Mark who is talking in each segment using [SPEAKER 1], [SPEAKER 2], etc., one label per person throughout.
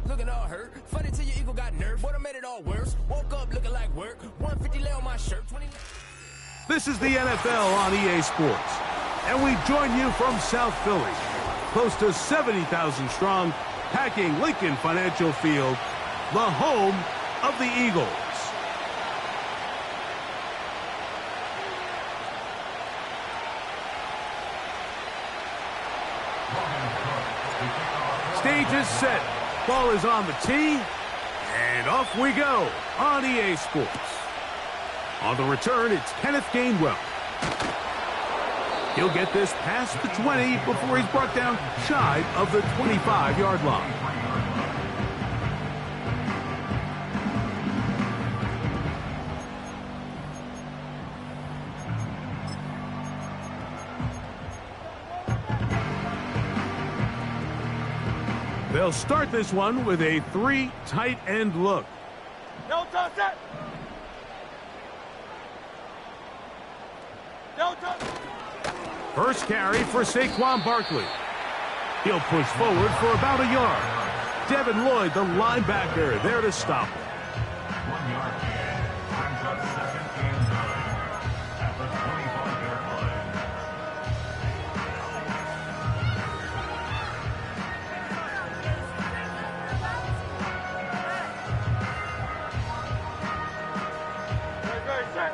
[SPEAKER 1] looking all hurt. Funny till your ego got nerfed. What made it all worse? Woke up looking like work. 150 lay on my shirt. 20...
[SPEAKER 2] This is the NFL on EA Sports, and we join you from South Philly, close to 70,000 strong, packing Lincoln Financial Field, the home of the Eagles. Stage is set. Ball is on the tee. And off we go on EA Sports. On the return, it's Kenneth Gainwell. He'll get this past the 20 before he's brought down shy of the 25-yard line. They'll start this one with a 3 tight end look.
[SPEAKER 3] No touch it! No touch!
[SPEAKER 2] First carry for Saquon Barkley. He'll push forward for about a yard. Devin Lloyd, the linebacker, there to stop him.
[SPEAKER 4] 1 yard gain. Time's up 2nd and 9 at the 25-yard line.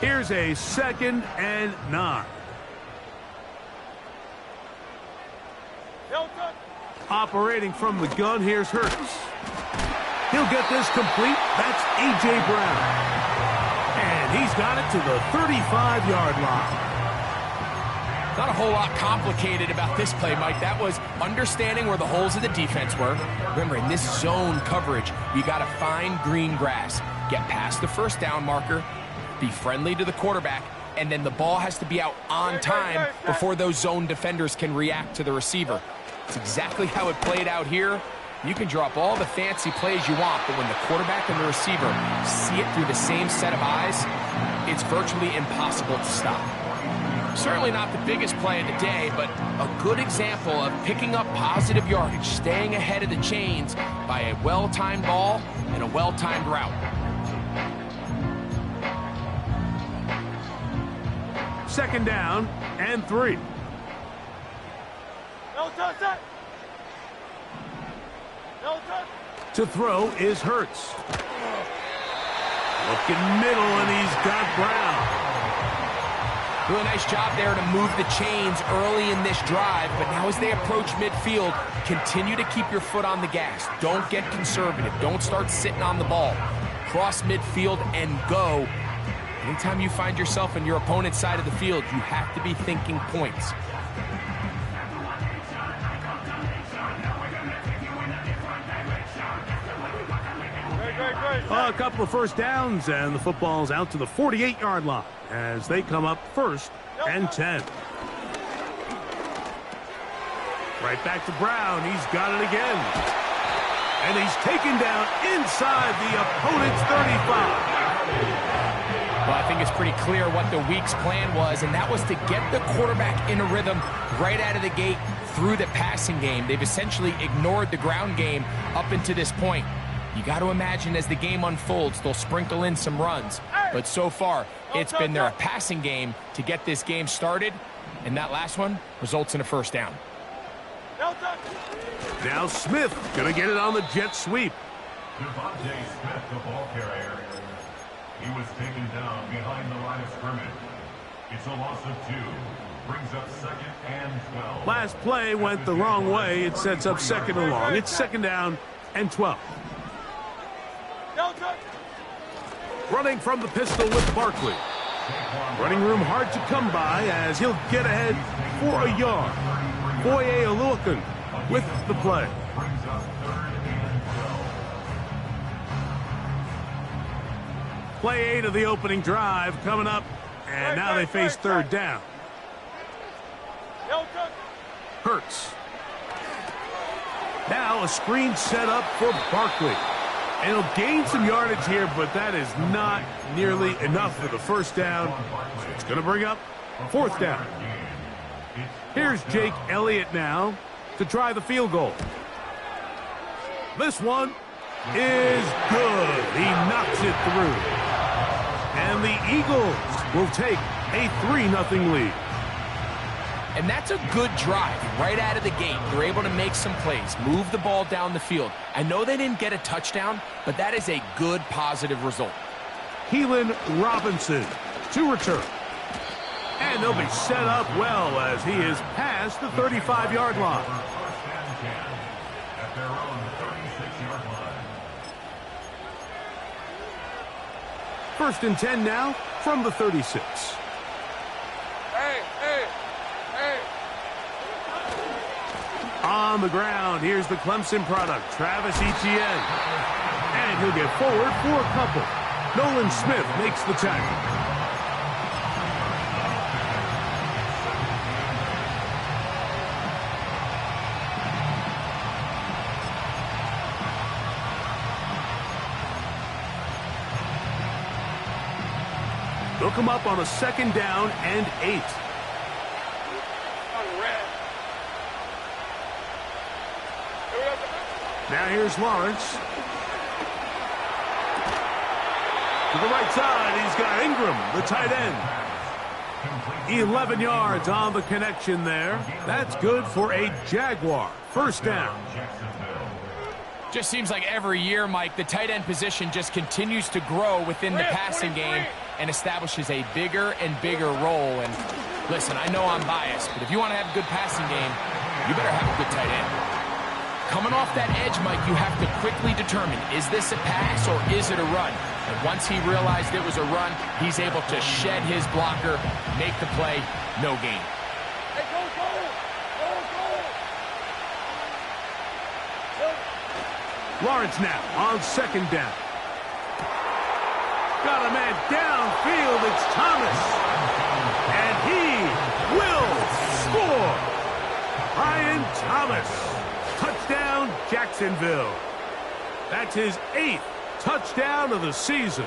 [SPEAKER 2] Here's a 2nd and 9. Operating from the gun, here's Hurts. He'll get this complete. That's A.J. Brown. And he's got it to the 35-yard line.
[SPEAKER 5] Not a whole lot complicated about this play, Mike. That was understanding where the holes of the defense were. Remember, in this zone coverage, you got to find green grass. Get past the first down marker, be friendly to the quarterback, and then the ball has to be out on time before those zone defenders can react to the receiver. It's exactly how it played out here. You can drop all the fancy plays you want, but when the quarterback and the receiver see it through the same set of eyes, it's virtually impossible to stop. Certainly not the biggest play of the day, but a good example of picking up positive yardage, staying ahead of the chains by a well-timed ball and a well-timed route.
[SPEAKER 2] Second down and 3.
[SPEAKER 3] No touch it! No touch!
[SPEAKER 2] To throw is Hurts. Looking middle, and he's got Brown.
[SPEAKER 5] Really nice job there to move the chains early in this drive, but now as they approach midfield, continue to keep your foot on the gas. Don't get conservative. Don't start sitting on the ball. Cross midfield and go. Anytime you find yourself on your opponent's side of the field, you have to be thinking points.
[SPEAKER 2] A couple of first downs, and the football's out to the 48-yard line as they come up 1st and 10. Right back to Brown. He's got it again. And he's taken down inside the opponent's 35.
[SPEAKER 5] Well, I think it's pretty clear what the week's plan was, and that was to get the quarterback in a rhythm right out of the gate through the passing game. They've essentially ignored the ground game up until this point. You got to imagine as the game unfolds, they'll sprinkle in some runs. But so far, it's been their passing game to get this game started, and that last one results in a first down.
[SPEAKER 2] Now Smith going to get it on the jet sweep.
[SPEAKER 4] Devontae Smith, the ball carrier. He was taken down behind the line of scrimmage. It's a loss of 2. Brings up 2nd and 12.
[SPEAKER 2] Last play went the wrong way. It sets up 2nd and long. It's 2nd down and 12. Running from the pistol with Barkley. Running room hard to come by as he'll get ahead for a yard. Foye Oluokun with the play. Play 8 of the opening drive coming up, and now they face 3rd down. Hurts. Now a screen set up for Barkley. And he'll gain some yardage here, but that is not nearly enough for the first down. So it's going to bring up 4th down. Here's Jake Elliott now to try the field goal. This one is good. He knocks it through. And the Eagles will take a 3-0 lead.
[SPEAKER 5] And that's a good drive right out of the gate. They're able to make some plays, move the ball down the field. I know they didn't get a touchdown, but that is a good, positive result.
[SPEAKER 2] Keelan Robinson to return. And they'll be set up well as he is past the 35-yard line.
[SPEAKER 4] First and 10 at their own 36-yard line.
[SPEAKER 2] First and 10 now from the 36.
[SPEAKER 3] Hey, hey, hey.
[SPEAKER 2] On the ground, here's the Clemson product, Travis Etienne. And he'll get forward for a couple. Nolan Smith makes the tackle. They'll come up on a 2nd down and 8. Now here's Lawrence. To the right side, he's got Ingram, the tight end. 11 yards on the connection there. That's good for a Jaguar. First down.
[SPEAKER 5] Just seems like every year, Mike, the tight end position just continues to grow within the passing game and establishes a bigger and bigger role. And listen, I know I'm biased, but if you want to have a good passing game, you better have a good tight end. Coming off that edge, Mike, you have to quickly determine, is this a pass or is it a run? And once he realized it was a run, he's able to shed his blocker, make the play, no gain.
[SPEAKER 3] Hey, go, go! Go, go!
[SPEAKER 2] Lawrence now on 2nd down. Got a man downfield. It's Thomas. And he will score. Brian Thomas. Touchdown, Jacksonville. That's his 8th touchdown of the season.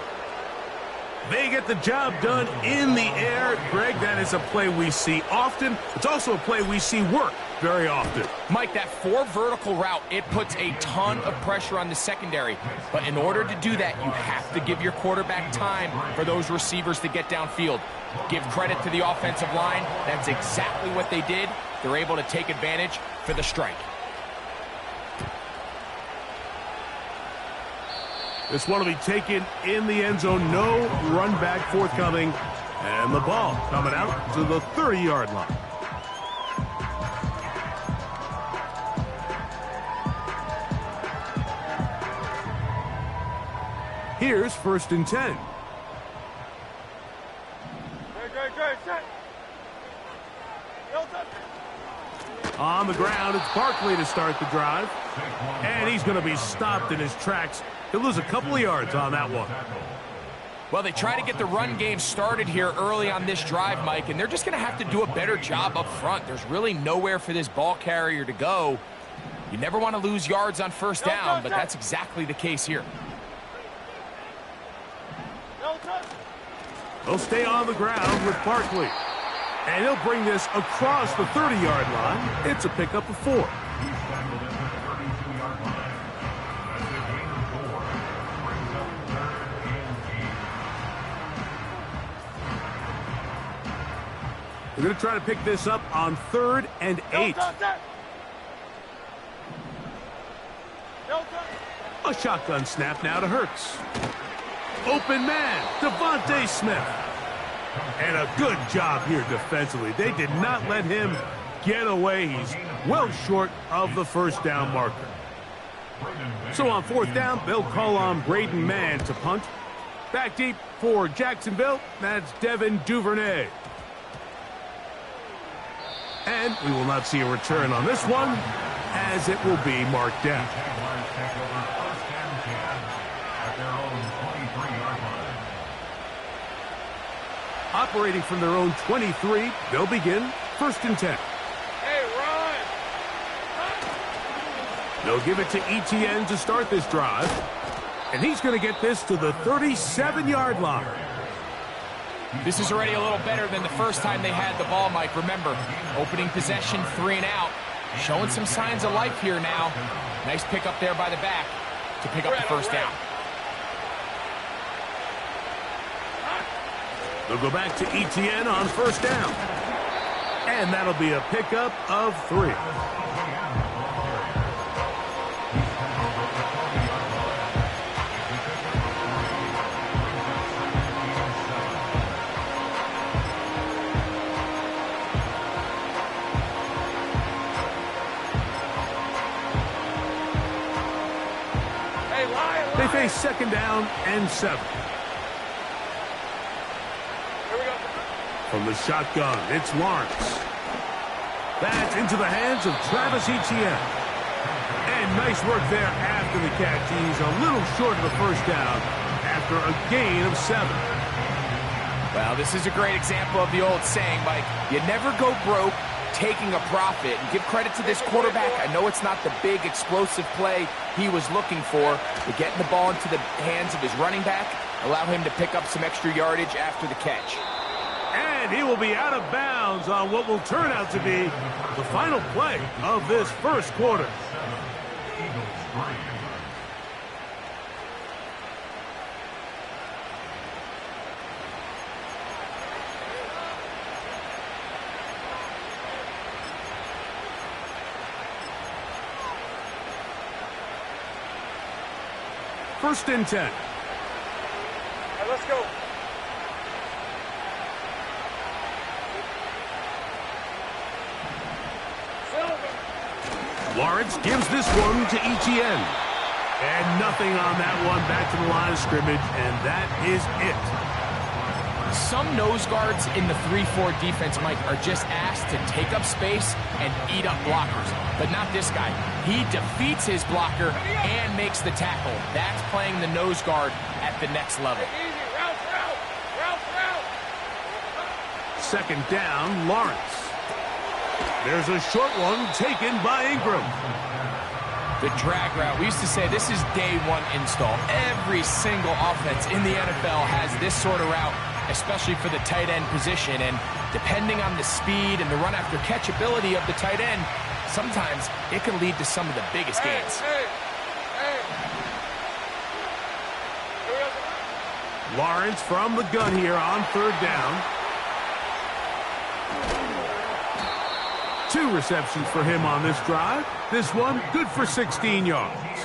[SPEAKER 2] They get the job done in the air. Greg, that is a play we see often. It's also a play we see work very often.
[SPEAKER 5] Mike, that 4 vertical route, it puts a ton of pressure on the secondary. But in order to do that, you have to give your quarterback time for those receivers to get downfield. Give credit to the offensive line. That's exactly what they did. They're able to take advantage for the strike.
[SPEAKER 2] This one will be taken in the end zone. No run back forthcoming. And the ball coming out to the 30-yard line. Here's 1st and 10.
[SPEAKER 3] Great, set.
[SPEAKER 2] On the ground, it's Barkley to start the drive. And he's going to be stopped in his tracks. He'll lose a couple of yards on that one.
[SPEAKER 5] Well, they try to get the run game started here early on this drive, Mike, and they're just going to have to do a better job up front. There's really nowhere for this ball carrier to go. You never want to lose yards on 1st down, but that's exactly the case here.
[SPEAKER 2] They'll stay on the ground with Barkley. And he'll bring this across the 30-yard line. It's a pickup of 4. They're going to try to pick this up on 3rd and 8. A shotgun snap now to Hurts. Open man, Devontae Smith. And a good job here defensively. They did not let him get away. He's well short of the 1st down marker. So on 4th down, they'll call on Braden Mann to punt. Back deep for Jacksonville, that's Devin Duvernay. And we will not see a return on this one, as it will be marked down. Operating from their own 23, they'll begin 1st and 10.
[SPEAKER 3] Hey, run!
[SPEAKER 2] They'll give it to Etienne to start this drive. And he's going to get this to the 37-yard line.
[SPEAKER 5] This is already a little better than the first time they had the ball, Mike. Remember, opening possession, 3 and out. Showing some signs of life here now. Nice pick up there by the back. to pick up the first down.
[SPEAKER 2] They'll go back to ETN on first down. And that'll be a pickup of 3. They face second down and 7. From the shotgun, it's Lawrence. That's into the hands of Travis Etienne. And nice work there after the catch. He's a little short of the first down after a gain of 7.
[SPEAKER 5] Well, this is a great example of the old saying, Mike, you never go broke taking a profit. And give credit to this quarterback. I know it's not the big explosive play he was looking for, but getting the ball into the hands of his running back, allow him to pick up some extra yardage after the catch.
[SPEAKER 2] And he will be out of bounds on what will turn out to be the final play of this first quarter. First and 10.
[SPEAKER 3] All right, let's go.
[SPEAKER 2] Lawrence gives this one to Etienne. And nothing on that one, back to the line of scrimmage, and that is it.
[SPEAKER 5] Some nose guards in the 3-4 defense, Mike, are just asked to take up space and eat up blockers. But not this guy. He defeats his blocker and makes the tackle. That's playing the nose guard at the next level.
[SPEAKER 2] Second down, Lawrence. There's a short one taken by Ingram.
[SPEAKER 5] The drag route. We used to say this is day one install. Every single offense in the NFL has this sort of route, especially for the tight end position. And depending on the speed and the run after catch ability of the tight end, sometimes it can lead to some of the biggest gains.
[SPEAKER 2] Lawrence from the gun here on third down. 2 receptions for him on this drive. This one good for 16 yards.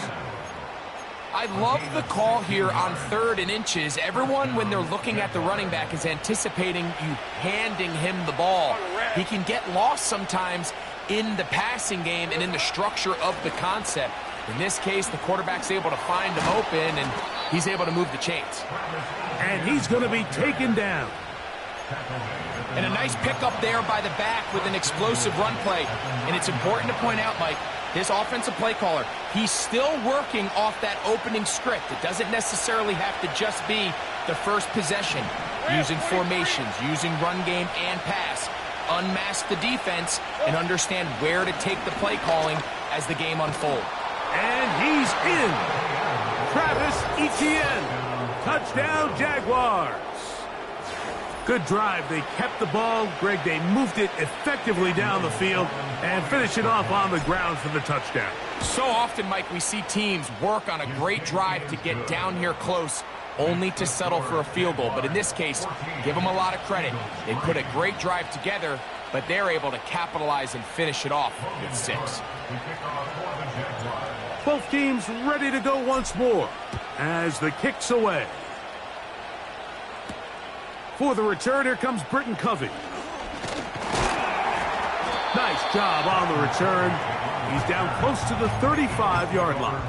[SPEAKER 5] I love the call here on 3rd and inches. Everyone, when they're looking at the running back, is anticipating you handing him the ball. He can get lost sometimes in the passing game and in the structure of the concept. In this case, the quarterback's able to find him open, and he's able to move the chains.
[SPEAKER 2] And he's going to be taken down.
[SPEAKER 5] And a nice pickup there by the back with an explosive run play. And it's important to point out, Mike, this offensive play caller, he's still working off that opening script. It doesn't necessarily have to just be the first possession. Using formations, using run game and pass. Unmask the defense and understand where to take the play calling as the game unfolds.
[SPEAKER 2] And he's in. Travis Etienne. Touchdown, Jaguars. Good drive. They kept the ball. Greg, they moved it effectively down the field and finished it off on the ground for the touchdown.
[SPEAKER 5] So often, Mike, we see teams work on a great drive to get down here close, only to settle for a field goal. But in this case, give them a lot of credit. They put a great drive together, but they're able to capitalize and finish it off with 6.
[SPEAKER 2] Both teams ready to go once more as the kick's away. For the return, here comes Britton Covey. Nice job on the return. He's down close to the 35-yard line.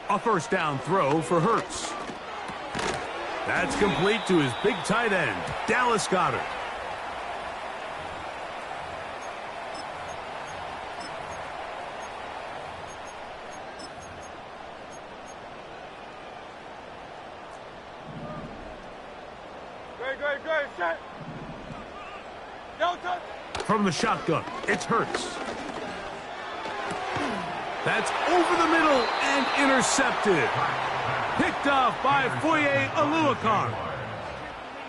[SPEAKER 2] A first down throw for Hurts. That's complete to his big tight end, Dallas Goedert.
[SPEAKER 3] Great, set. No touch.
[SPEAKER 2] From the shotgun, it's Hurts. That's over the middle and intercepted. Picked off by Foye Aluakar.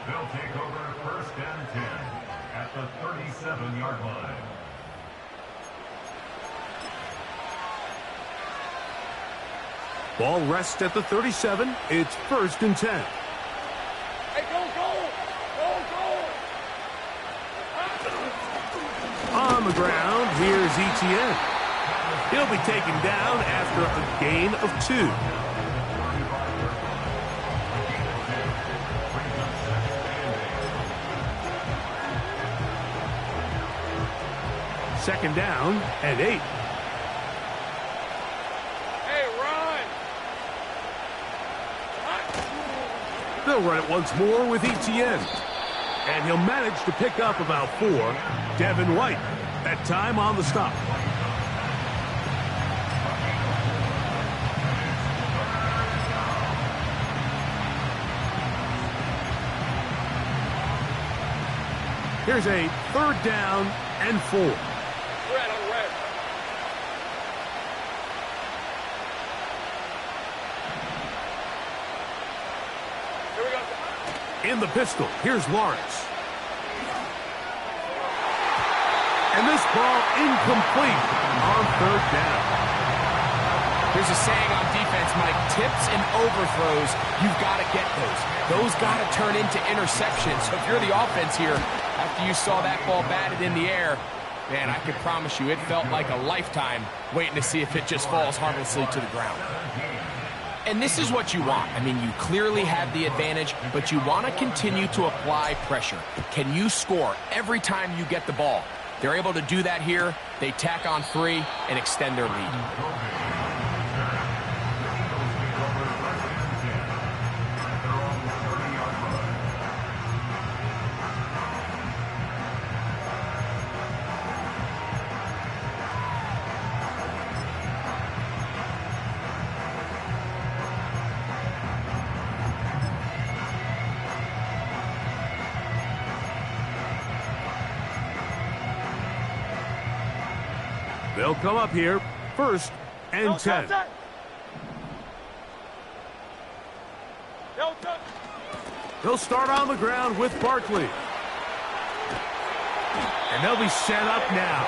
[SPEAKER 4] They'll take over first and 10 at the 37-yard line.
[SPEAKER 2] Ball rests at the 37. It's first and 10.
[SPEAKER 3] Hey, go, go!
[SPEAKER 2] On the ground, here's Etienne. He'll be taken down after a gain of 2. Second down and 8.
[SPEAKER 3] Hey, run!
[SPEAKER 2] They'll run it once more with Etienne. And he'll manage to pick up about 4. Devin White, that time on the stop. Here's a third down and 4.
[SPEAKER 3] Red on red. Here we go.
[SPEAKER 2] In the pistol, here's Lawrence. And this ball incomplete on third down.
[SPEAKER 5] There's a saying on defense, Mike, tips and overthrows, you've got to get those. Those got to turn into interceptions. So if you're the offense here, after you saw that ball batted in the air, man, I can promise you it felt like a lifetime waiting to see if it just falls harmlessly to the ground. And this is what you want. I mean, you clearly have the advantage, but you want to continue to apply pressure. Can you score every time you get the ball? They're able to do that here. They tack on 3 and extend their lead.
[SPEAKER 2] They'll come up here, first and 10. They'll start on the ground with Barkley. And they'll be set up now.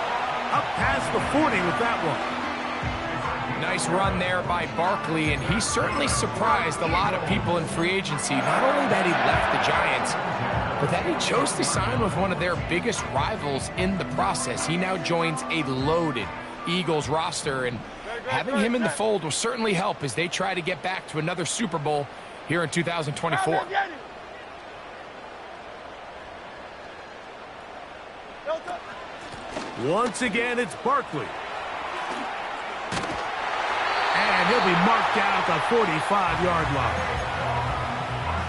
[SPEAKER 2] Up past the 40 with that one.
[SPEAKER 5] Nice run there by Barkley, and he certainly surprised a lot of people in free agency. Not only that he left the Giants, but that he chose to sign with one of their biggest rivals in the process. He now joins a loaded Eagles roster, and having him in the fold will certainly help as they try to get back to another Super Bowl here in 2024.
[SPEAKER 2] Once again, it's Barkley. And he'll be marked down at the 45-yard line.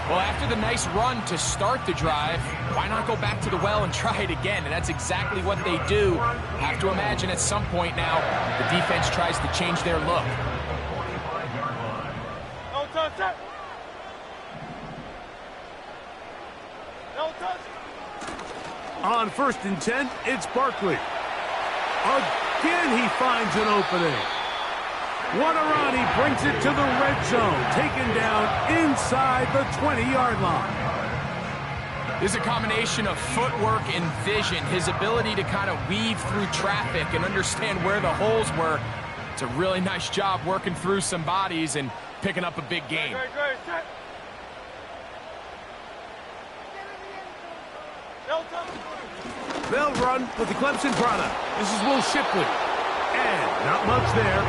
[SPEAKER 5] Well, after the nice run to start the drive, why not go back to the well and try it again? And that's exactly what they do. Have to imagine at some point now, the defense tries to change their look.
[SPEAKER 3] No touch it. No touch.
[SPEAKER 2] On first and 10, it's Barkley. Again, he finds an opening. What a run. He brings it to the red zone, taken down inside the 20-yard line.
[SPEAKER 5] There's a combination of footwork and vision, his ability to kind of weave through traffic and understand where the holes were. It's a really nice job working through some bodies and picking up a big gain.
[SPEAKER 2] They'll run with the Clemson product. This is Will Shipley. And not much there.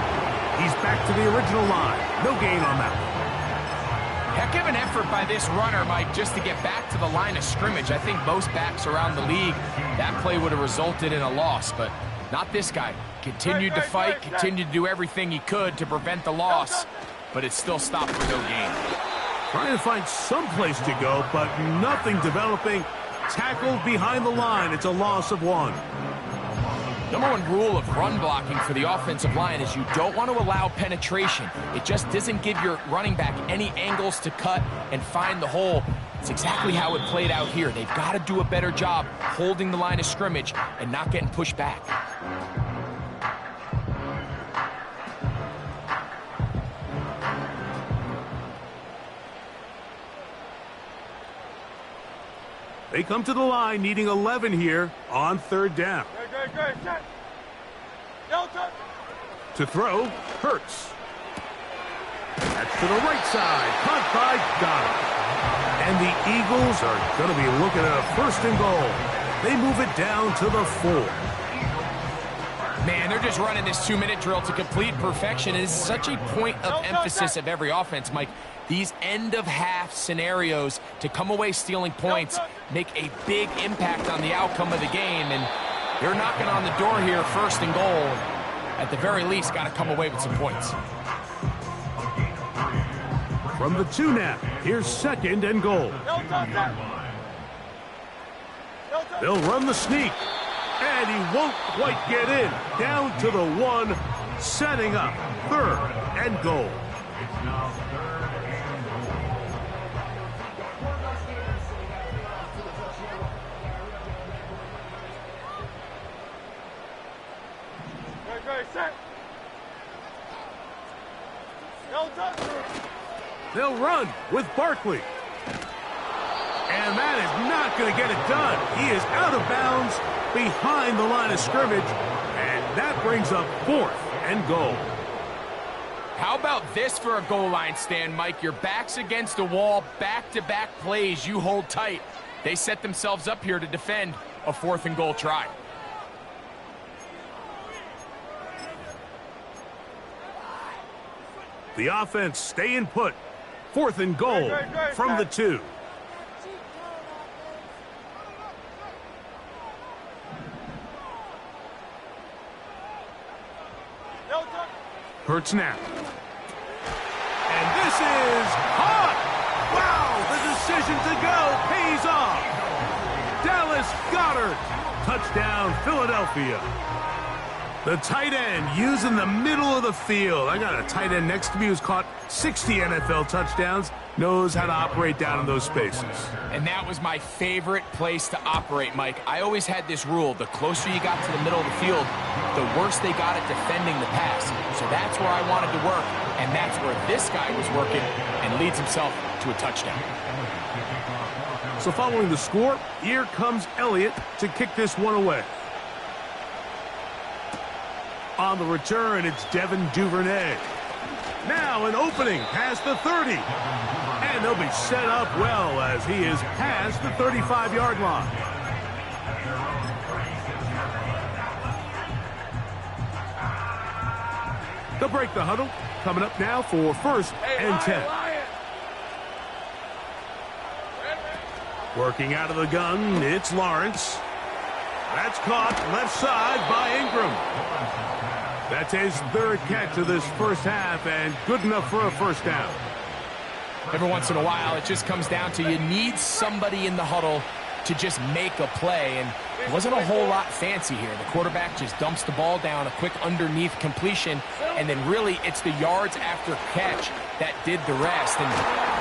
[SPEAKER 2] He's back to the original line. No gain on that one.
[SPEAKER 5] Heck of an effort by this runner, Mike, just to get back to the line of scrimmage. I think most backs around the league, that play would have resulted in a loss, but not this guy. Continued to fight, continued to do everything he could to prevent the loss, but it still stopped for no gain.
[SPEAKER 2] Trying to find some place to go, but nothing developing. Tackled behind the line. It's a loss of 1.
[SPEAKER 5] Number 1 rule of run blocking for the offensive line is you don't want to allow penetration. It just doesn't give your running back any angles to cut and find the hole. It's exactly how it played out here. They've got to do a better job holding the line of scrimmage and not getting pushed back.
[SPEAKER 2] They come to the line needing 11 here on third down.
[SPEAKER 3] Great. Set. No touch.
[SPEAKER 2] To throw, Hurts. That's to the right side. Caught by Goddard. And the Eagles are going to be looking at a 1st and goal. They move it down to the 4.
[SPEAKER 5] Man, they're just running this 2-minute drill to complete perfection. It is such a point of emphasis of every offense, Mike. These end-of-half scenarios to come away stealing points make a big impact on the outcome of the game. And they're knocking on the door here, 1st and goal. At the very least, got to come away with some points.
[SPEAKER 2] From the 2 now, here's 2nd and goal. They'll run the sneak. And he won't quite get in. Down to the 1, setting up 3rd and goal.
[SPEAKER 4] It's now 3rd and goal.
[SPEAKER 3] Great. Set. No touch.
[SPEAKER 2] They'll run with Barkley. And that is not going to get it done. He is out of bounds behind the line of scrimmage. And that brings up 4th and goal.
[SPEAKER 5] How about this for a goal line stand, Mike? Your back's against the wall, back-to-back plays, you hold tight. They set themselves up here to defend a 4th and goal try.
[SPEAKER 2] The offense staying put. 4th and goal from the 2. Hurts now. And this is hot. Wow, the decision to go pays off. Dallas Goedert. Touchdown, Philadelphia. The tight end using the middle of the field. I got a tight end next to me who's caught 60 NFL touchdowns. Knows how to operate down in those spaces.
[SPEAKER 5] And that was my favorite place to operate, Mike. I always had this rule. The closer you got to the middle of the field, the worse they got at defending the pass. So that's where I wanted to work, and that's where this guy was working and leads himself to a touchdown.
[SPEAKER 2] So following the score, here comes Elliott to kick this one away. On the return, it's Devin Duvernay. Now an opening past the 30. And they'll be set up well as he is past the 35-yard line. They'll break the huddle. Coming up now for 1st and 10. Working out of the gun, it's Lawrence. That's caught left side by Ingram. That's his 3rd catch of this 1st half, and good enough for a 1st down.
[SPEAKER 5] Every once in a while, it just comes down to you need somebody in the huddle to just make a play, and it wasn't a whole lot fancy here. The quarterback just dumps the ball down, a quick underneath completion, and then really it's the yards after catch that did the rest, and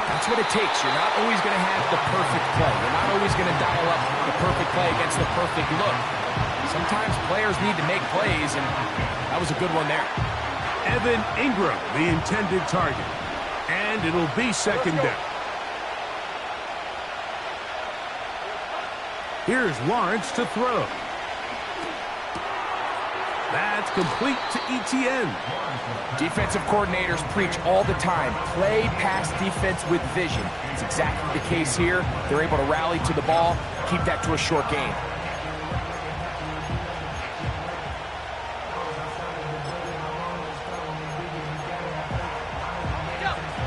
[SPEAKER 5] that's what it takes. You're not always going to have the perfect play. You're not always going to dial up the perfect play against the perfect look. Sometimes players need to make plays, and that was a good one there.
[SPEAKER 2] Evan Ingram, the intended target. And it'll be 2nd down. Here's Lawrence to throw. That's complete to ETN.
[SPEAKER 5] Defensive coordinators preach all the time. Play pass defense with vision. It's exactly the case here. They're able to rally to the ball, keep that to a short gain.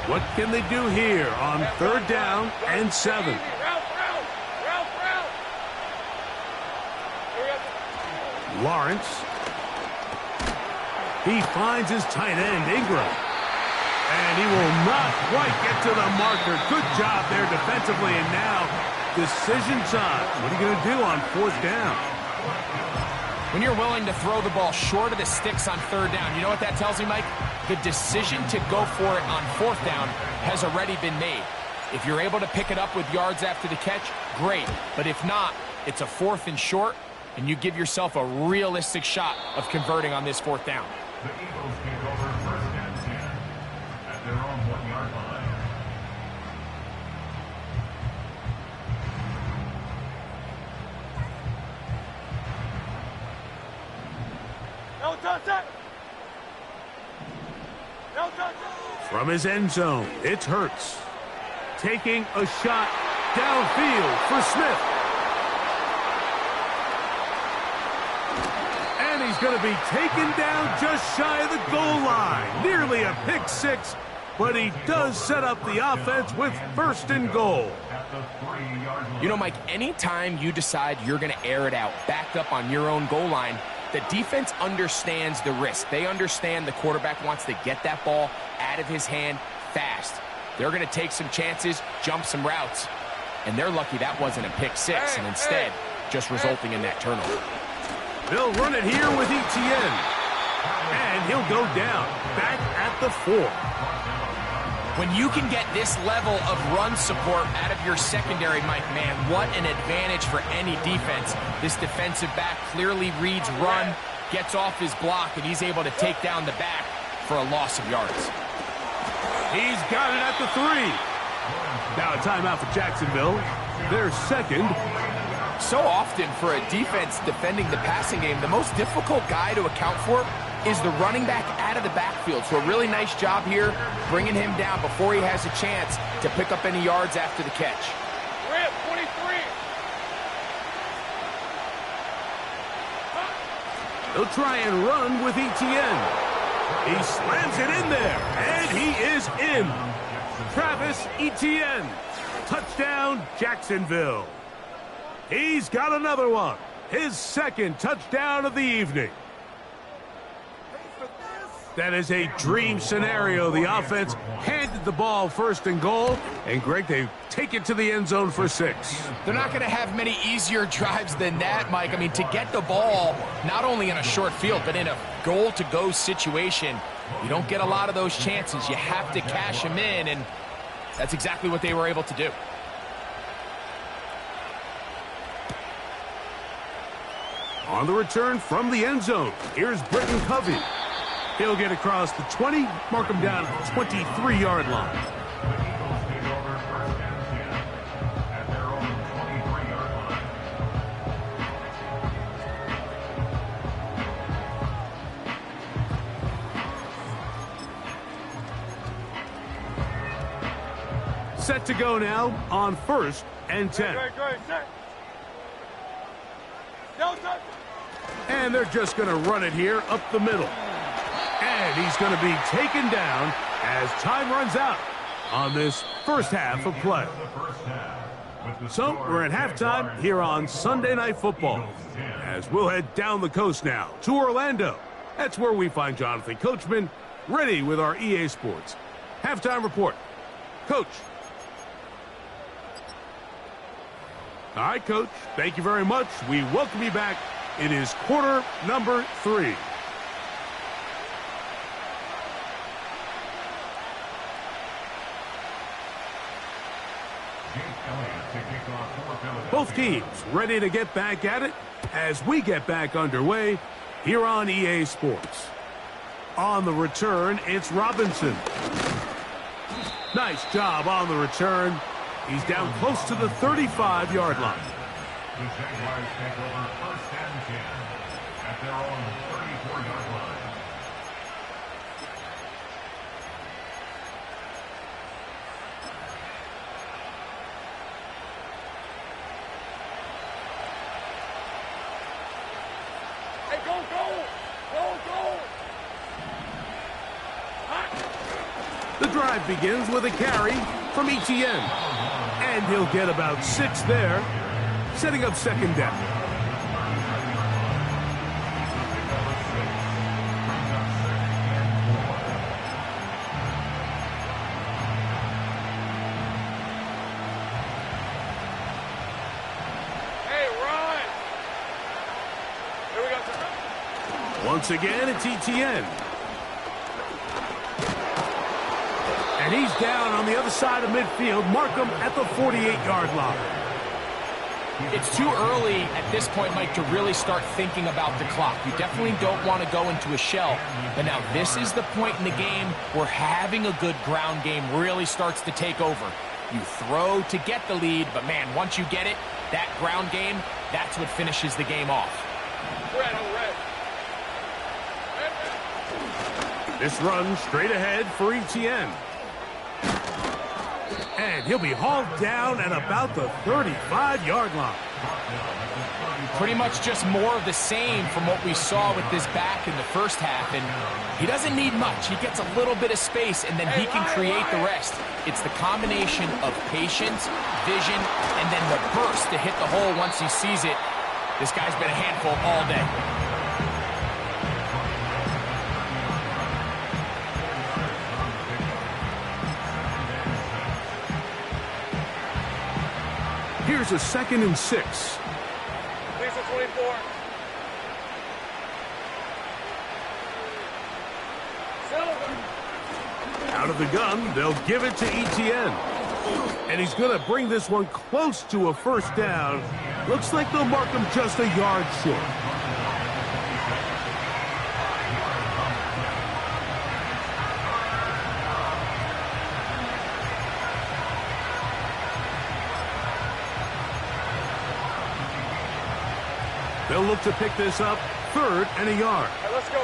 [SPEAKER 2] What can they do here on 3rd down and 7? Lawrence. He finds his tight end, Ingram. And he will not quite get to the marker. Good job there defensively. And now, decision time. What are you going to do on 4th down?
[SPEAKER 5] When you're willing to throw the ball short of the sticks on 3rd down, you know what that tells me, Mike? The decision to go for it on 4th down has already been made. If you're able to pick it up with yards after the catch, great. But if not, it's a 4th and short, and you give yourself a realistic shot of converting on this 4th down.
[SPEAKER 4] The Eagles take over 1st and 10 at their own 1-yard line.
[SPEAKER 3] touch it. No touch it.
[SPEAKER 2] From his end zone, it's Hurts. Taking a shot downfield for Smith. And he's going to be taken down just shy of the goal line. Nearly a pick six, but he does set up the offense with first and goal.
[SPEAKER 5] You know, Mike, anytime you decide you're going to air it out, back up on your own goal line, the defense understands the risk. They understand the quarterback wants to get that ball out of his hand fast. They're going to take some chances, jump some routes, and they're lucky that wasn't a pick six, and instead just resulting in that turnover.
[SPEAKER 2] They'll run it here with Etienne, and he'll go down back at the 4.
[SPEAKER 5] When you can get this level of run support out of your secondary, Mike, man, what an advantage for any defense. This defensive back clearly reads run, gets off his block, and he's able to take down the back for a loss of yards.
[SPEAKER 2] He's got it at the 3. Now a timeout for Jacksonville. Their second.
[SPEAKER 5] So often for a defense defending the passing game, the most difficult guy to account for is the running back out of the backfield. So a really nice job here bringing him down before he has a chance to pick up any yards after the catch.
[SPEAKER 3] Rip, 23.
[SPEAKER 2] They'll try and run with Etienne. He slams it in there, and he is in. Travis Etienne. Touchdown, Jacksonville. He's got another one. His second touchdown of the evening. That is a dream scenario. The offense handed the ball first and goal, and Greg, they take it to the end zone for 6.
[SPEAKER 5] They're not going to have many easier drives than that, Mike. I mean, to get the ball, not only in a short field, but in a goal-to-go situation, you don't get a lot of those chances. You have to cash them in, and that's exactly what they were able to do.
[SPEAKER 2] On the return from the end zone, here's Britton Covey. He'll get across the 20, mark him down at the 23-yard line. Set to go now on 1st and 10.
[SPEAKER 3] Great, set. No touch it.
[SPEAKER 2] And they're just going to run it here up the middle. And he's going to be taken down as time runs out on this first half of play. So we're at halftime here on Sunday Night Football, as we'll head down the coast now to Orlando. That's where we find Jonathan Coachman ready with our EA Sports halftime report. Coach. All right, Coach. Thank you very much. We welcome you back. It is quarter number 3. Both teams ready to get back at it as we get back underway here on EA Sports. On the return, it's Robinson. Nice job on the return. He's down close to the 35-yard line.
[SPEAKER 4] The Jaguars take over 1st and 10 at their own 34-yard line.
[SPEAKER 3] Hey, go, go. Go, go.
[SPEAKER 2] The drive begins with a carry from Etienne. And he'll get about 6 there, setting up second down.
[SPEAKER 3] Hey, run. Here we go, sir.
[SPEAKER 2] Once again, it's Etienne. And he's down on the other side of midfield. Mark him at the 48-yard line.
[SPEAKER 5] It's too early at this point, Mike, to really start thinking about the clock. You definitely don't want to go into a shell. But now this is the point in the game where having a good ground game really starts to take over. You throw to get the lead, but man, once you get it, that ground game, that's what finishes the game off.
[SPEAKER 3] Red, red.
[SPEAKER 2] This run straight ahead for Etienne. And he'll be hauled down at about the 35-yard line.
[SPEAKER 5] Pretty much just more of the same from what we saw with this back in the first half. And he doesn't need much. He gets a little bit of space, and then he can create the rest. It's the combination of patience, vision, and then the burst to hit the hole once he sees it. This guy's been a handful all day.
[SPEAKER 2] Here's a 2nd and 6.
[SPEAKER 3] Lisa 24. Silver.
[SPEAKER 2] Out of the gun, they'll give it to Etienne. And he's going to bring this one close to a first down. Looks like they'll mark him just a yard short. They'll look to pick this up, 3rd and a yard.
[SPEAKER 3] All right, let's go.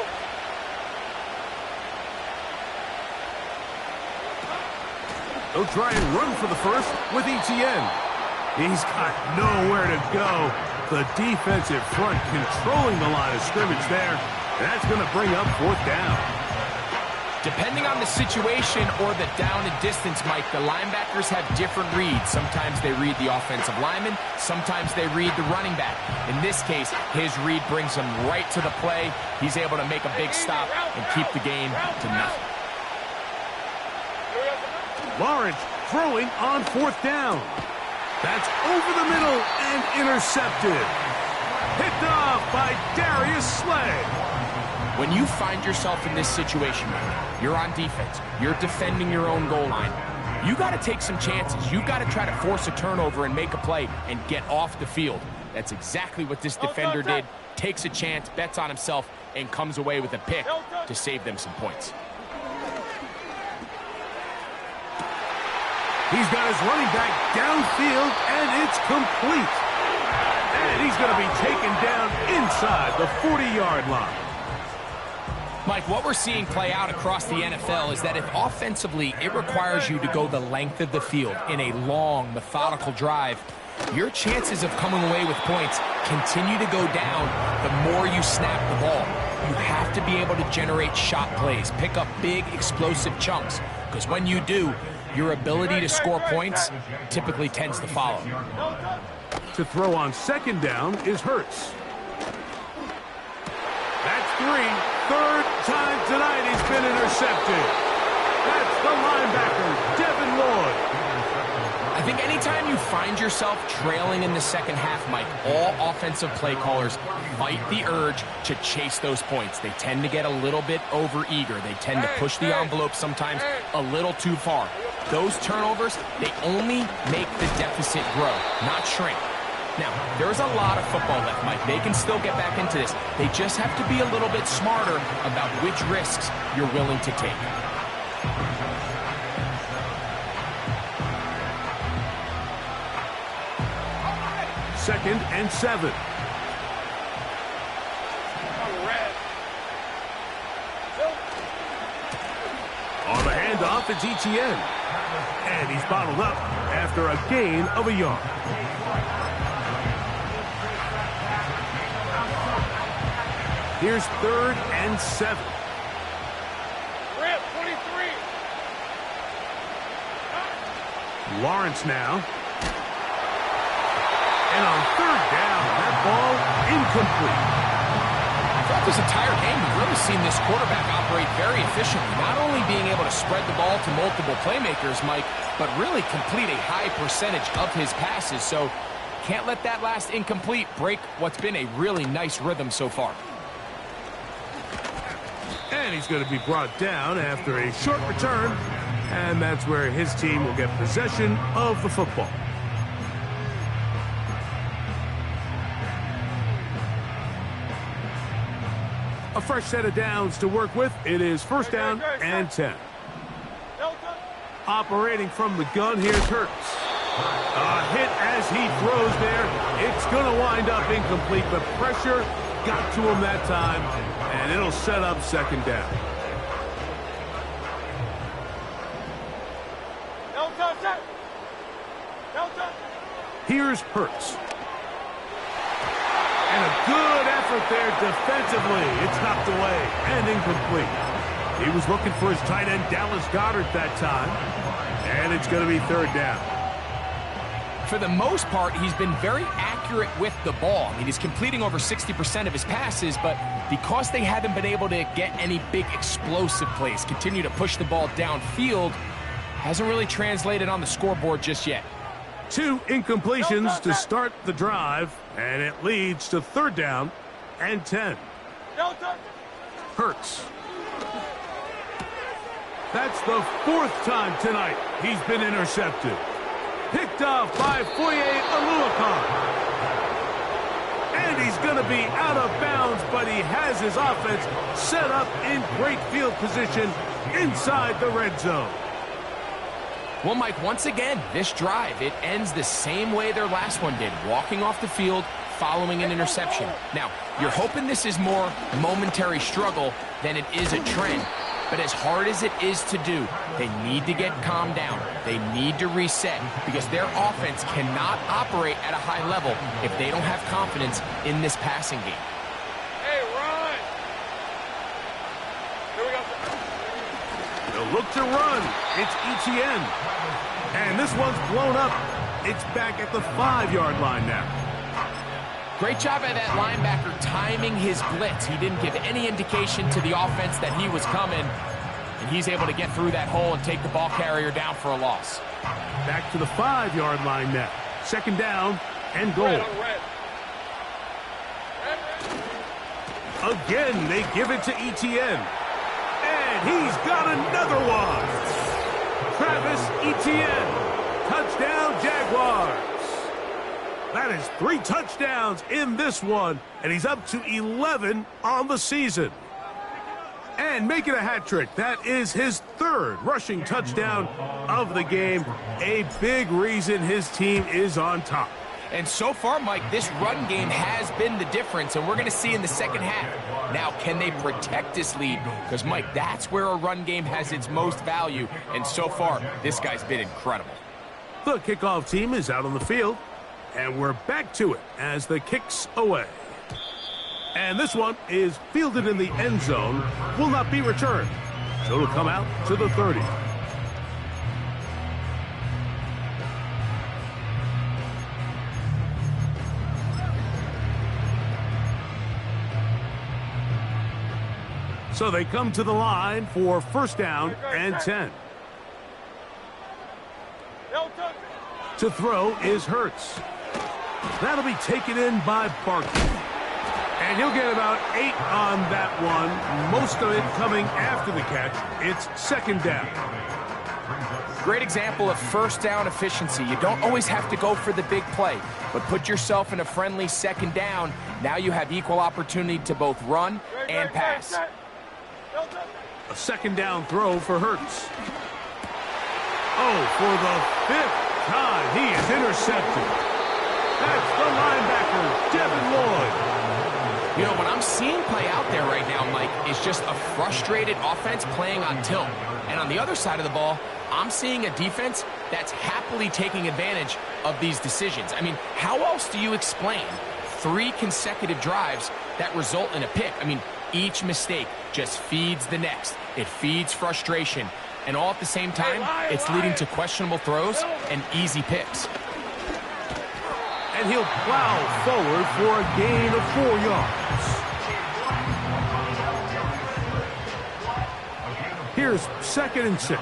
[SPEAKER 2] They'll try and run for the first with Etienne. He's got nowhere to go. The defensive front controlling the line of scrimmage there. That's going to bring up 4th down.
[SPEAKER 5] Depending on the situation or the down and distance, Mike, the linebackers have different reads. Sometimes they read the offensive lineman. Sometimes they read the running back. In this case, his read brings him right to the play. He's able to make a big stop and keep the game to nothing.
[SPEAKER 2] Lawrence throwing on 4th down. That's over the middle and intercepted. Picked off by Darius Slay.
[SPEAKER 5] When you find yourself in this situation, you're on defense, you're defending your own goal line, you got to take some chances. You got to try to force a turnover and make a play and get off the field. That's exactly what this defender did. Takes a chance, bets on himself, and comes away with a pick to save them some points.
[SPEAKER 2] He's got his running back downfield, and it's complete. And he's going to be taken down inside the 40-yard line.
[SPEAKER 5] Mike, what we're seeing play out across the NFL is that if offensively it requires you to go the length of the field in a long, methodical drive, your chances of coming away with points continue to go down the more you snap the ball. You have to be able to generate shot plays, pick up big, explosive chunks, because when you do, your ability to score points typically tends to follow.
[SPEAKER 2] To throw on 2nd down is Hurts. That's 3. 3rd time tonight he's been intercepted. That's the linebacker, Devin Lloyd.
[SPEAKER 5] I think anytime you find yourself trailing in the second half, Mike, all offensive play callers fight the urge to chase those points. They tend to get a little bit overeager. They tend to push the envelope sometimes a little too far. Those turnovers, they only make the deficit grow, not shrink. Now, there's a lot of football left, Mike. They can still get back into this. They just have to be a little bit smarter about which risks you're willing to take.
[SPEAKER 2] 2nd and 7. On the handoff, it's Etienne. And he's bottled up after a gain of a yard. Here's 3rd and 7.
[SPEAKER 3] Rip, 23.
[SPEAKER 2] Lawrence now. And on 3rd down, that ball incomplete.
[SPEAKER 5] Throughout this entire game, we've really seen this quarterback operate very efficiently, not only being able to spread the ball to multiple playmakers, Mike, but really complete a high percentage of his passes. So can't let that last incomplete break what's been a really nice rhythm so far.
[SPEAKER 2] And he's going to be brought down after a short return, and that's where his team will get possession of the football. A fresh set of downs to work with. It is 1st down and 10. Operating from the gun, here's Hurts. A hit as he throws there. It's going to wind up incomplete. The pressure got to him that time, and it'll set up 2nd down. Here's Hurts. And a good effort there defensively. It's knocked away and incomplete. He was looking for his tight end, Dallas Goedert, that time. And it's going to be third down.
[SPEAKER 5] For the most part, he's been very accurate with the ball. I mean, he's completing over 60% of his passes, but because they haven't been able to get any big explosive plays, continue to push the ball downfield, hasn't really translated on the scoreboard just yet.
[SPEAKER 2] 2 incompletions to start the drive, and it leads to third down and 10. Hurts. That's the 4th time tonight he's been intercepted. Picked off by Foye Oluokun. And he's going to be out of bounds, but he has his offense set up in great field position inside the red zone.
[SPEAKER 5] Well, Mike, once again, this drive, it ends the same way their last one did, walking off the field, following an interception. Now, you're hoping this is more momentary struggle than it is a trend. But as hard as it is to do, they need to get calmed down. They need to reset because their offense cannot operate at a high level if they don't have confidence in this passing game.
[SPEAKER 3] Hey, run! Here we go.
[SPEAKER 2] They'll look to run. It's ETN. And this one's blown up. It's back at the 5-yard line now.
[SPEAKER 5] Great job by that linebacker timing his blitz. He didn't give any indication to the offense that he was coming, and he's able to get through that hole and take the ball carrier down for a loss.
[SPEAKER 2] Back to the 5-yard line now. Second down and goal. Again, they give it to ETN. And he's got another one. Travis Etienne. Touchdown, Jaguars. That is 3 touchdowns in this one, and he's up to 11 on the season. And making a hat trick, that is his 3rd rushing touchdown of the game. A big reason his team is on top.
[SPEAKER 5] And so far, Mike, this run game has been the difference, and we're going to see in the second half. Now, can they protect this lead? Because, Mike, that's where a run game has its most value, and so far, this guy's been incredible.
[SPEAKER 2] The kickoff team is out on the field. And we're back to it as the kick's away. And this one is fielded in the end zone, will not be returned. So it'll come out to the 30. So they come to the line for first down and 10. To throw is Hurts. That'll be taken in by Barkley. And he'll get about 8 on that one, most of it coming after the catch. It's second down.
[SPEAKER 5] Great example of first down efficiency. You don't always have to go for the big play, but put yourself in a friendly second down. Now you have equal opportunity to both run and pass.
[SPEAKER 2] A second down throw for Hurts. Oh, for the 5th time, he is intercepted. That's the linebacker, Devin Lloyd.
[SPEAKER 5] You know, what I'm seeing play out there right now, Mike, is just a frustrated offense playing on tilt. And on the other side of the ball, I'm seeing a defense that's happily taking advantage of these decisions. I mean, how else do you explain 3 consecutive drives that result in a pick? I mean, each mistake just feeds the next. It feeds frustration. And all at the same time, it's leading to questionable throws and easy picks.
[SPEAKER 2] And he'll plow forward for a gain of 4 yards. Here's 2nd and 6.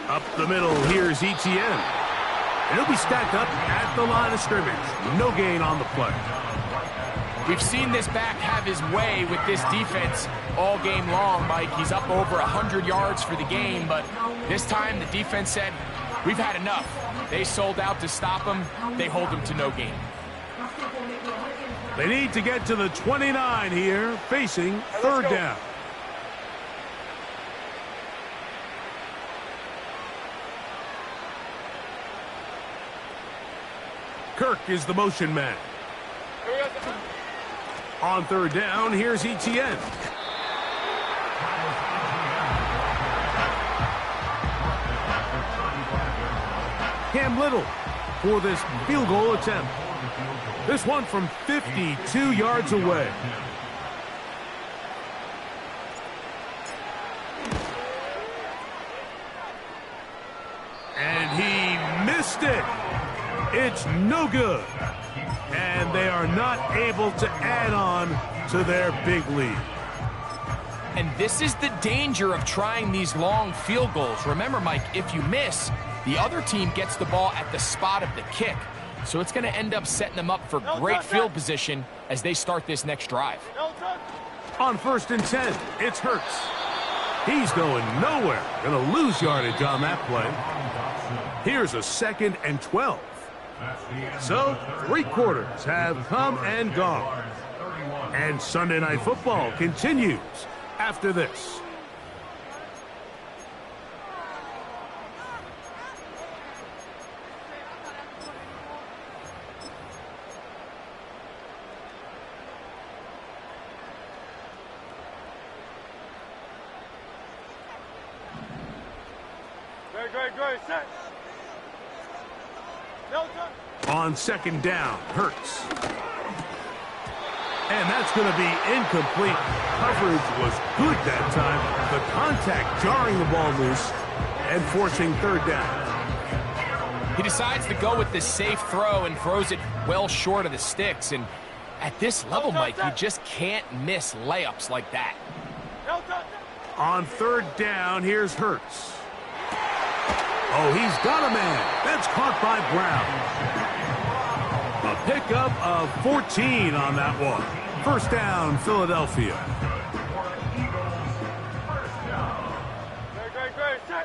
[SPEAKER 2] Up the middle, here's ETN. And he'll be stacked up at the line of scrimmage. No gain on the play.
[SPEAKER 5] We've seen this back have his way with this defense all game long, Mike. He's up over 100 yards for the game, but this time the defense said, we've had enough. They sold out to stop him. They hold him to no gain.
[SPEAKER 2] They need to get to the 29 here, facing third down. Kirk is the motion man. On third down, here's Etienne. Cam Little for this field goal attempt. This one from 52 yards away. And he missed it. It's no good. And they are not able to add on to their big lead.
[SPEAKER 5] And this is the danger of trying these long field goals. Remember, Mike, if you miss, the other team gets the ball at the spot of the kick. So it's going to end up setting them up for great field position as they start this next drive.
[SPEAKER 2] On 1st and 10, it's Hurts. He's going nowhere. Going to lose yardage on that play. Here's a 2nd and 12. So, 3 quarters have come and gone. And Sunday Night Football continues after this.
[SPEAKER 3] Great, set.
[SPEAKER 2] On 2nd down, Hurts. And that's going to be incomplete. Coverage was good that time. The contact jarring the ball loose and forcing 3rd down.
[SPEAKER 5] He decides to go with this safe throw and throws it well short of the sticks. And at this level, Mike, you just can't miss layups like that.
[SPEAKER 2] On 3rd down, here's Hurts. Oh, he's got a man. That's caught by Brown. A pickup of 14 on that one. 1st down, Philadelphia.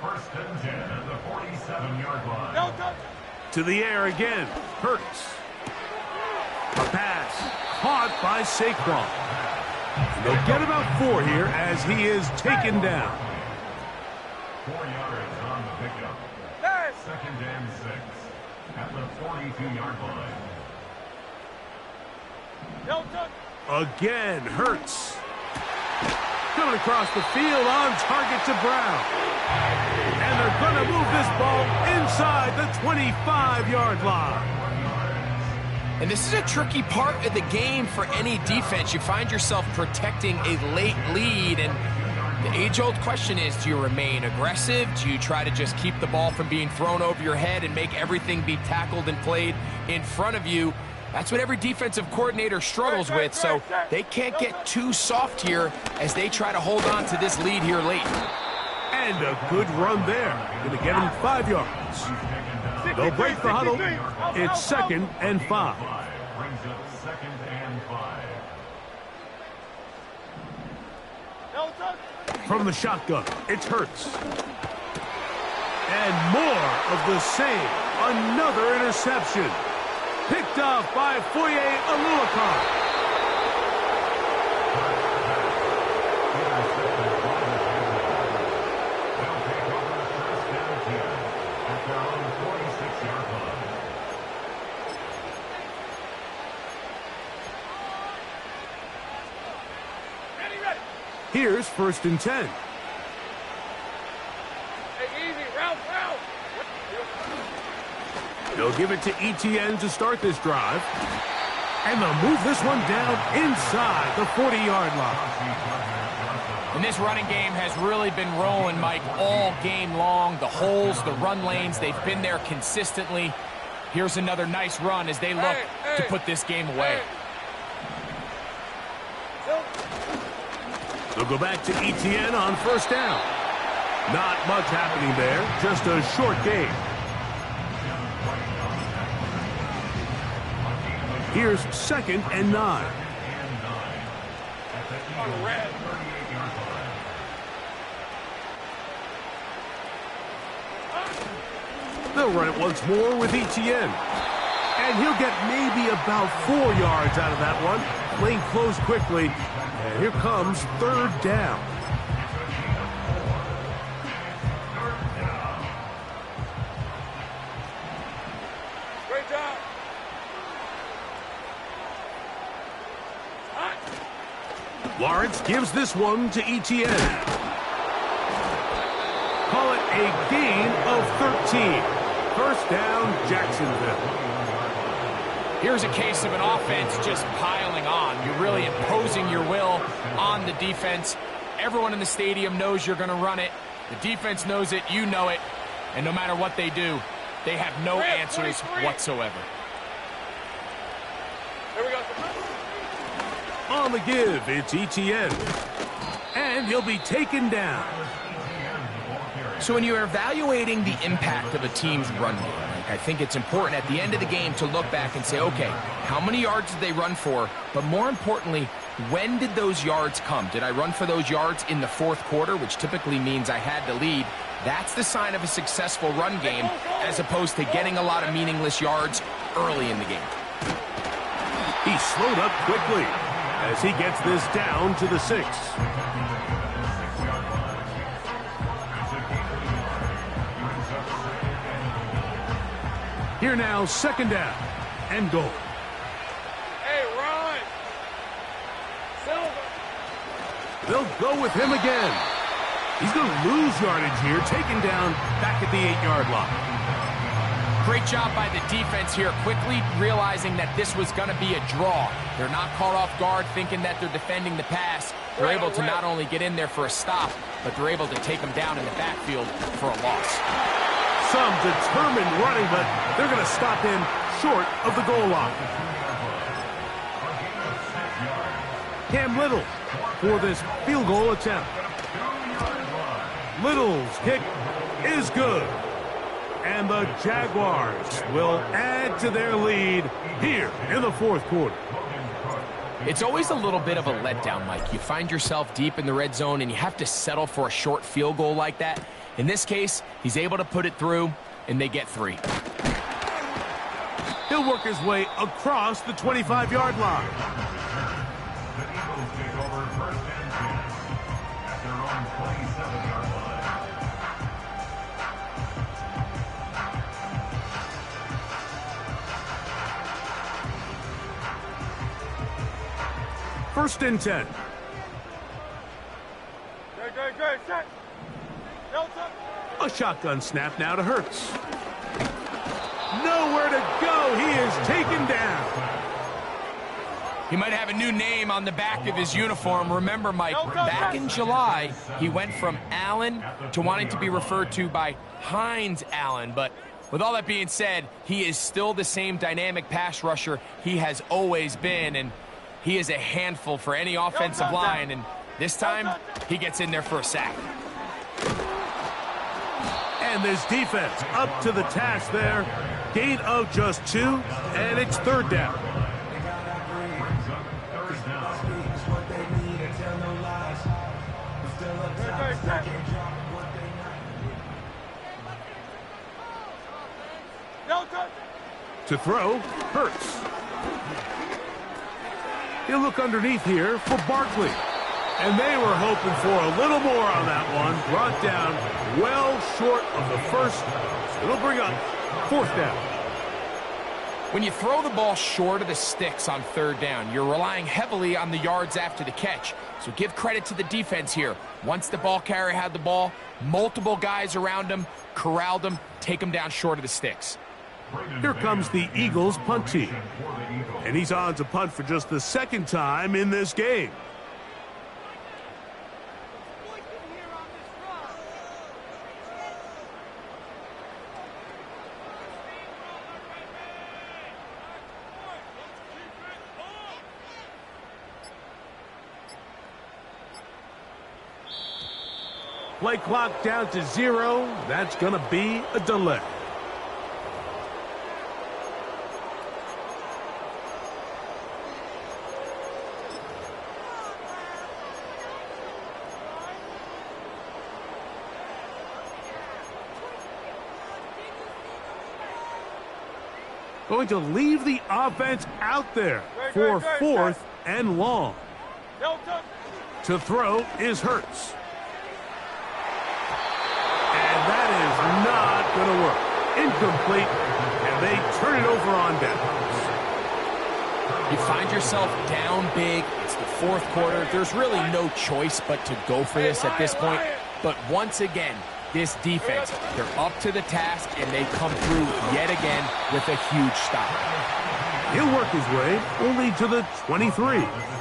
[SPEAKER 4] First and 10 at the 47-yard line.
[SPEAKER 2] To the air again. Hurts. A pass caught by Saquon. They'll get about 4 here as he is taken down.
[SPEAKER 4] 4 yards on the pickup. 2nd and 6 at the 42-yard line.
[SPEAKER 2] Again, Hurts. Coming across the field on target to Brown. And they're going to move this ball inside the 25-yard line.
[SPEAKER 5] And this is a tricky part of the game for any defense. You find yourself protecting a late lead, and the age-old question is, do you remain aggressive? Do you try to just keep the ball from being thrown over your head and make everything be tackled and played in front of you? That's what every defensive coordinator struggles with, so they can't get too soft here as they try to hold on to this lead here late.
[SPEAKER 2] And a good run there. Going to get him 5 yards. They'll break the huddle. It's 2nd and 5.
[SPEAKER 4] Brings up 2nd and 5.
[SPEAKER 2] From the shotgun, it's Hurts. And more of the same. Another interception. Picked off by Foye Oluokun. Here's 1st and 10. They'll give it to Etienne to start this drive. And they'll move this one down inside the 40-yard line.
[SPEAKER 5] And this running game has really been rolling, Mike, all game long. The holes, the run lanes, they've been there consistently. Here's another nice run as they look to put this game away.
[SPEAKER 2] They'll go back to Etienne on 1st down. Not much happening there, just a short gain. Here's 2nd and 9. They'll run it once more with Etienne. And he'll get maybe about 4 yards out of that one. Lane closed quickly. And here comes 3rd down.
[SPEAKER 3] Great job.
[SPEAKER 2] Lawrence gives this one to ETN. Call it a gain of 13. First down, Jacksonville.
[SPEAKER 5] Here's a case of an offense just piling on. You're really imposing your will on the defense. Everyone in the stadium knows you're going to run it. The defense knows it, you know it. And no matter what they do, they have no answers whatsoever.
[SPEAKER 3] Here we go.
[SPEAKER 2] On the give, it's ETN. And he'll be taken down.
[SPEAKER 5] So when you're evaluating the impact of a team's run game, I think it's important at the end of the game to look back and say, okay, how many yards did they run for? But more importantly, when did those yards come? Did I run for those yards in the fourth quarter, which typically means I had the lead? That's the sign of a successful run game, as opposed to getting a lot of meaningless yards early in the game.
[SPEAKER 2] He slowed up quickly as he gets this down to the 6. Here now, second down and goal.
[SPEAKER 3] Hey, run! Silver!
[SPEAKER 2] They'll go with him again. He's going to lose yardage here, taken down back at the 8-yard line.
[SPEAKER 5] Great job by the defense here, quickly realizing that this was going to be a draw. They're not caught off guard thinking that they're defending the pass. They're able to not only get in there for a stop, but they're able to take them down in the backfield for a loss.
[SPEAKER 2] Some determined running, but they're going to stop him short of the goal line. Cam Little for this field goal attempt. Little's kick is good. And the Jaguars will add to their lead here in the fourth quarter.
[SPEAKER 5] It's always a little bit of a letdown, Mike. You find yourself deep in the red zone and you have to settle for a short field goal like that. In this case, he's able to put it through, and they get 3.
[SPEAKER 2] He'll work his way across the 25-yard line.
[SPEAKER 4] The Eagles take over first and 10 at their own 27-yard line.
[SPEAKER 2] First and 10.
[SPEAKER 3] Good, set.
[SPEAKER 2] A shotgun snap now to Hurts. Nowhere to go. He is taken down.
[SPEAKER 5] He might have a new name on the back of his uniform. Remember, Mike, back in July, he went from Allen to wanting to be referred to by Hines Allen. But with all that being said, he is still the same dynamic pass rusher he has always been, and he is a handful for any offensive line, and this time, he gets in there for a sack.
[SPEAKER 2] And this defense up to the task there. Gain of just 2, and it's third down. To throw, Hurts. He'll look underneath here for Barkley. And they were hoping for a little more on that one. Brought down well short of the first. It'll bring up fourth down.
[SPEAKER 5] When you throw the ball short of the sticks on third down, you're relying heavily on the yards after the catch. So give credit to the defense here. Once the ball carrier had the ball, multiple guys around him, corralled him, take him down short of the sticks.
[SPEAKER 2] Here comes the Eagles punt team. And he's on to punt for just the second time in this game. Play clock down to 0. That's going to be a delay. Going to leave the offense out there for fourth and long. To throw is Hurts. And that is not going to work. Incomplete, and they turn it over on downs.
[SPEAKER 5] You find yourself down big. It's the fourth quarter. There's really no choice but to go for this at this point. But once again, this defense, they're up to the task, and they come through yet again with a huge stop.
[SPEAKER 2] He'll work his way only to the 23.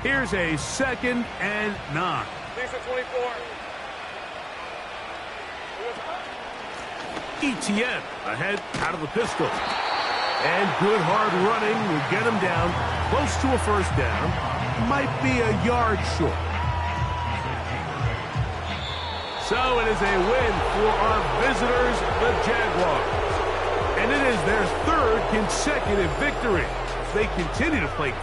[SPEAKER 2] Here's a 2nd and 9. ETN ahead out of the pistol. And good hard running will get him down close to a first down. Might be a yard short. So it is a win for our visitors, the Jaguars. And it is their 3rd consecutive victory. They continue to play